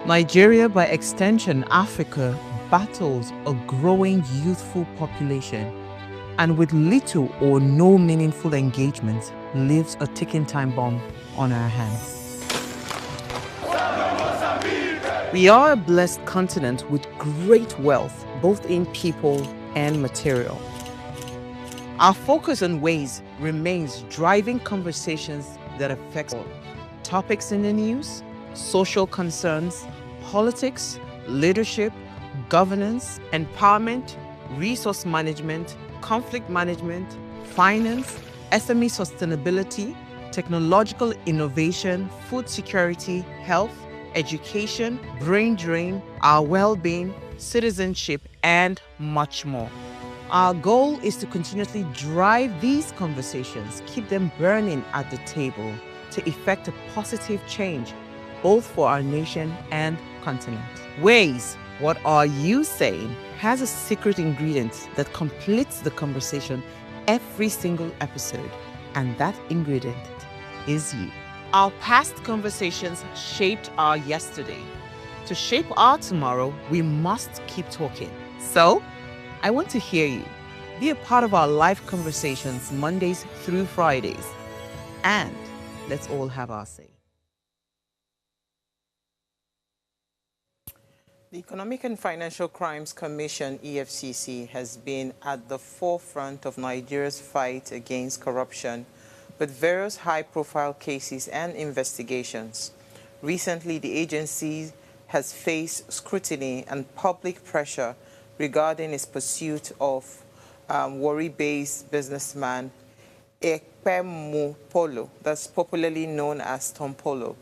Nigeria, by extension Africa, battles a growing youthful population and with little or no meaningful engagement leaves a ticking time bomb on our hands. We are a blessed continent with great wealth, both in people and material. Our focus on ways remains driving conversations that affect all. Topics in the news, social concerns, politics, leadership, governance, empowerment, resource management, conflict management, finance, SME sustainability, technological innovation, food security, health, education, brain drain, our well-being, citizenship, and much more. Our goal is to continuously drive these conversations, keep them burning at the table to effect a positive change, both for our nation and continent. Ways, what are you saying, has a secret ingredient that completes the conversation every single episode, and that ingredient is you. Our past conversations shaped our yesterday. To shape our tomorrow, we must keep talking. So, I want to hear you. Be a part of our live conversations Mondays through Fridays. And let's all have our say. The Economic and Financial Crimes Commission, EFCC, has been at the forefront of Nigeria's fight against corruption with various high-profile cases and investigations. Recently, the agency has faced scrutiny and public pressure regarding its pursuit of Warri-based businessman Tompolo, that's popularly known as Tompolo.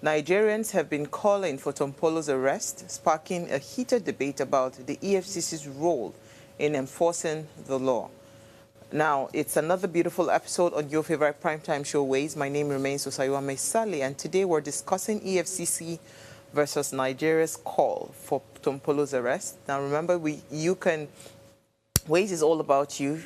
Nigerians have been calling for Tompolo's arrest, sparking a heated debate about the EFCC's role in enforcing the law. Now, it's another beautiful episode on your favorite primetime show, Ways. My name remains Osayuwa Mesale, and today we're discussing EFCC versus Nigeria's call for Tompolo's arrest. Now, remember, Ways is all about you.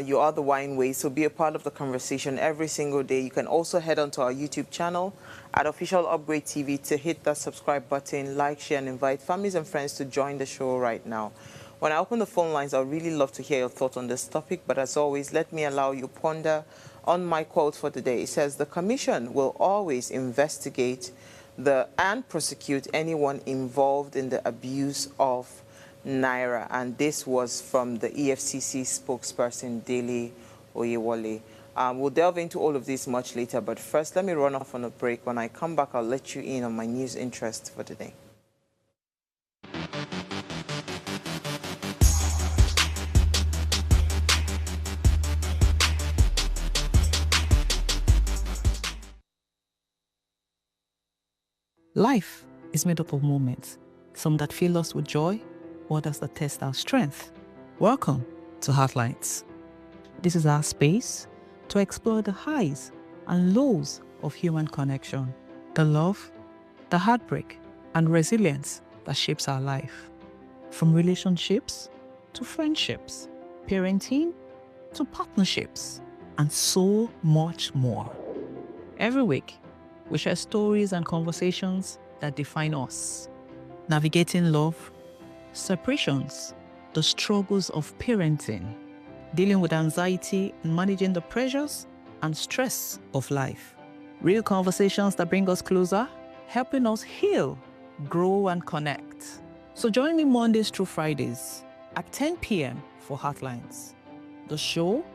You are the wine Ways, so be a part of the conversation every single day. You can also head onto our YouTube channel at Official Upgrade TV to hit that subscribe button, like, share, and invite families and friends to join the show right now. When I open the phone lines, I'd really love to hear your thoughts on this topic, but as always, let me allow you ponder on my quote for today. It says, the Commission will always investigate and prosecute anyone involved in the abuse of Naira. And this was from the EFCC spokesperson, Dele Oyewole. We'll delve into all of this much later, but first, let me run off on a break. When I come back, I'll let you in on my news interest for today. Life is made up of moments, some that fill us with joy, others that test our strength. Welcome to Heartlines. This is our space to explore the highs and lows of human connection, the love, the heartbreak, and resilience that shapes our life. From relationships to friendships, parenting to partnerships, and so much more. Every week, we share stories and conversations that define us, navigating love, separations, the struggles of parenting, dealing with anxiety and managing the pressures and stress of life. Real conversations that bring us closer, helping us heal, grow, and connect. So join me Mondays through Fridays at 10 p.m. for Heartlines, the show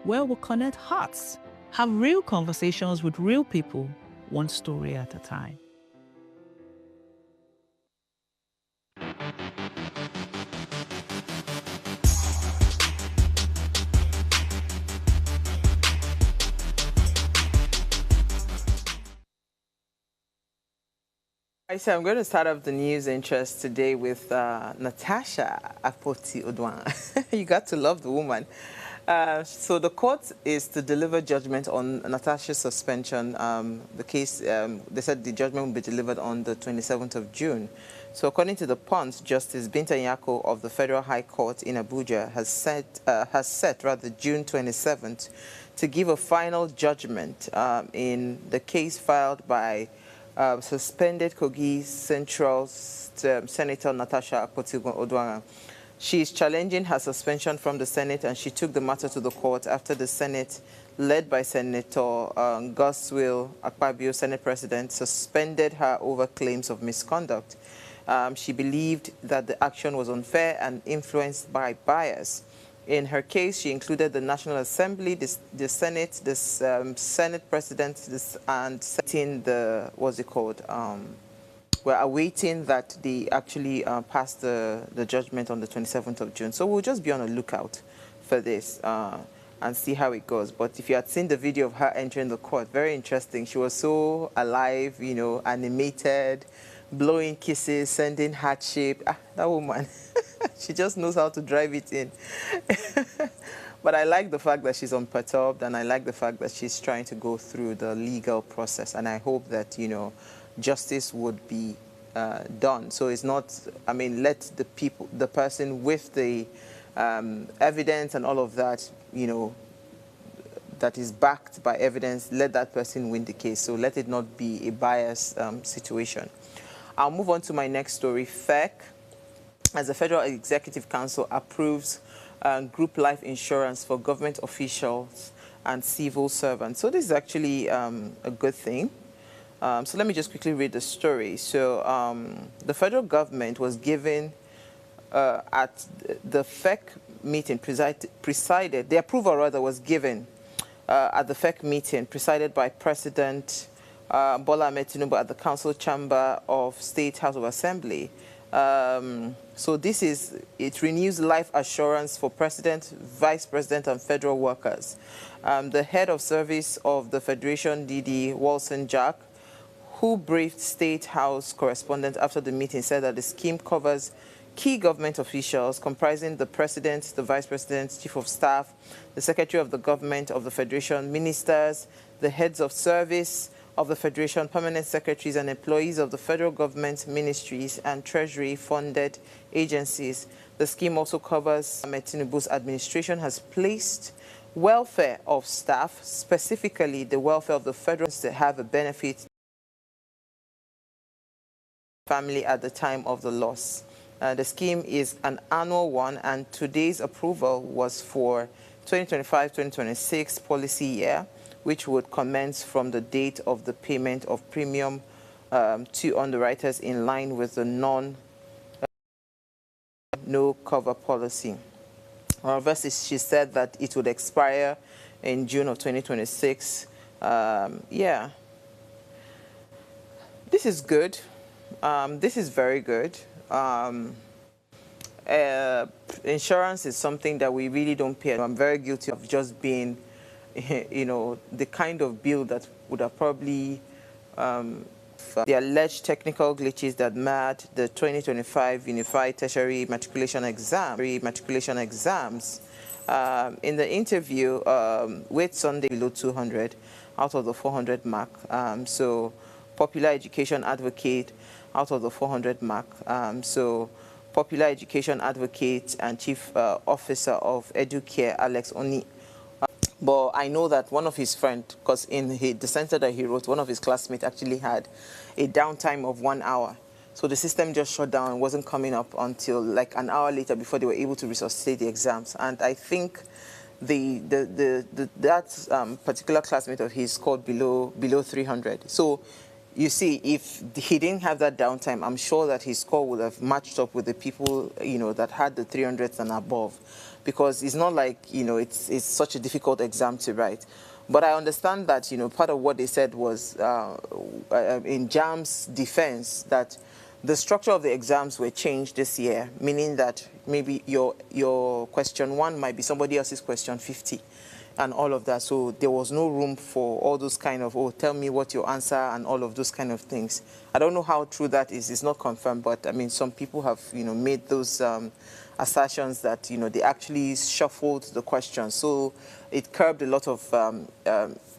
where we connect hearts, have real conversations with real people, one story at a time. So I'm going to start off the news interest today with Natasha Akpoti-Oduan. You got to love the woman. So the court is to deliver judgment on Natasha's suspension. The case, they said the judgment will be delivered on the 27th of June. So according to the Punch, Justice Binta Nyako of the Federal High Court in Abuja has set June 27th to give a final judgment in the case filed by suspended Kogi Central Senator Natasha Akpoti-Oduanga. She is challenging her suspension from the Senate, and she took the matter to the court after the Senate, led by Senator Godswill Akpabio, Senate President, suspended her over claims of misconduct. She believed that the action was unfair and influenced by bias. In her case, she included the National Assembly, the Senate, the Senate President, and setting the, what's it called? We're awaiting that they actually pass the judgment on the 27th of June. So we'll just be on a lookout for this and see how it goes. But if you had seen the video of her entering the court, very interesting. She was so alive, you know, animated, blowing kisses, sending heart shape. Ah, that woman, she just knows how to drive it in. But I like the fact that she's unperturbed, and I like the fact that she's trying to go through the legal process. And I hope that, you know, justice would be done. So it's not, I mean, let the people, the person with the evidence and all of that, you know, that is backed by evidence, let that person win the case. So let it not be a biased situation. I'll move on to my next story. FEC, as the Federal Executive Council, approves group life insurance for government officials and civil servants. So this is actually a good thing. So let me just quickly read the story. So the federal government was given at the FEC meeting presided, the approval rather was given at the FEC meeting presided by President Bola Ahmed Tinubu at the Council Chamber of State House of Assembly. So this is, it renews life assurance for President, Vice President, and federal workers. The head of service of the Federation, D.D. Walson Jack, who briefed State House correspondents after the meeting, said that the scheme covers key government officials comprising the President, the Vice President, Chief of Staff, the Secretary of the Government of the Federation, ministers, the heads of service of the Federation, permanent secretaries, and employees of the federal government, ministries, and treasury-funded agencies. The scheme also covers Ahmed Tinubu's administration has placed welfare of staff, specifically the welfare of the federals, to have a benefit family at the time of the loss. The scheme is an annual one, and today's approval was for 2025-2026 policy year, which would commence from the date of the payment of premium to underwriters in line with the no-cover policy. However, she said that it would expire in June of 2026. Yeah, this is good. This is very good. Insurance is something that we really don't pay. I'm very guilty of just being, you know, the kind of bill that would have probably the alleged technical glitches that marred the 2025 Unified Tertiary Matriculation exams. In the interview with Sunday below 200 out of the 400 mark. So popular education advocate out of the 400 mark. So popular education advocate and chief officer of EduCare, Alex Oni. But I know that one of his friends, because in the center that he wrote, one of his classmates actually had a downtime of 1 hour. So the system just shut down and wasn't coming up until like an hour later before they were able to resuscitate the exams. And I think that particular classmate of his scored below 300. So you see, if he didn't have that downtime, I'm sure that his score would have matched up with the people, you know, that had the 300s and above. Because it's not like, you know, it's such a difficult exam to write. But I understand that, you know, part of what they said was, in JAM's defense, that the structure of the exams were changed this year, meaning that maybe your question 1 might be somebody else's question 50 and all of that. So there was no room for all those kind of, oh, tell me what your answer and all of those kind of things. I don't know how true that is. It's not confirmed, but I mean, some people have, you know, made those assertions that, you know, they actually shuffled the questions. So it curbed a lot of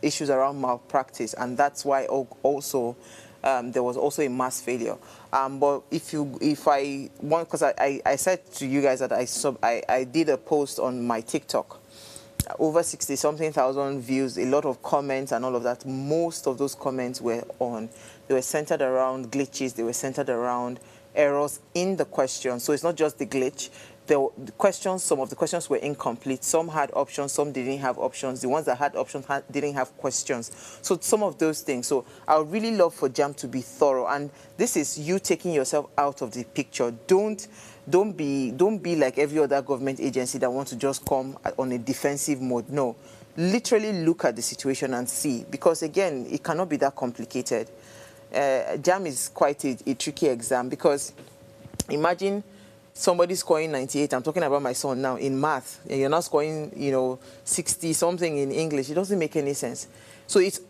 issues around malpractice, and that's why also there was also a mass failure. But if I want, because I said to you guys that I did a post on my TikTok over 60-something thousand views, a lot of comments and all of that. Most of those comments they were centered around glitches, they were centered around errors in the question. So it's not just the glitch. The questions, some of the questions were incomplete. Some had options, some didn't have options. The ones that had options didn't have questions. So some of those things. So I would really love for JAMB to be thorough. And this is you taking yourself out of the picture. Don't be like every other government agency that wants to just come on a defensive mode. No, literally look at the situation and see. Because again, it cannot be that complicated. JAMB is quite a tricky exam, because imagine somebody scoring 98, I'm talking about my son now, in math, and you're not scoring, 60-something in English. It doesn't make any sense. So it's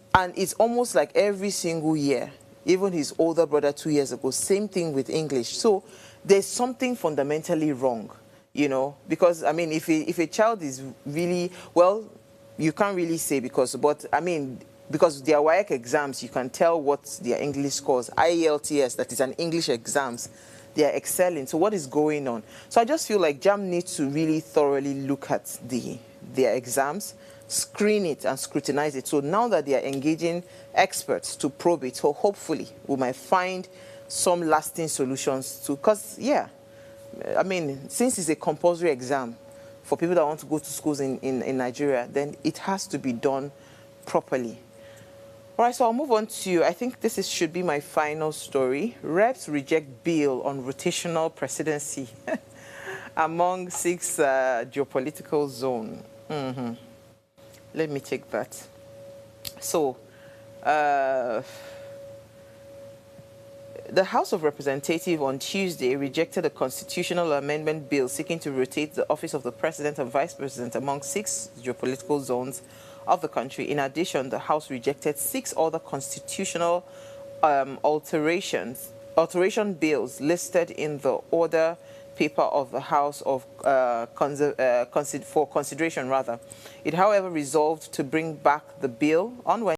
almost like every single year, even his older brother 2 years ago, same thing with English. So there's something fundamentally wrong, because, I mean, if a child is really, well, you can't really say because their WAEC exams, you can tell what their English scores. IELTS, that is an English exams, they are excelling. So what is going on? So I just feel like JAMB needs to really thoroughly look at their exams, screen it and scrutinize it. So now that they are engaging experts to probe it, so hopefully we might find some lasting solutions to, because, yeah, I mean, since it's a compulsory exam for people that want to go to schools in Nigeria, then it has to be done properly. All right, so I'll move on to, I think this should be my final story. Reps reject bill on rotational presidency among 6 geopolitical zone. Let me take that. So, the House of Representatives on Tuesday rejected a constitutional amendment bill seeking to rotate the office of the president and vice president among 6 geopolitical zones of the country. In addition, the House rejected 6 other constitutional alteration bills listed in the order paper of the House of for consideration. It, however, resolved to bring back the bill on Wednesday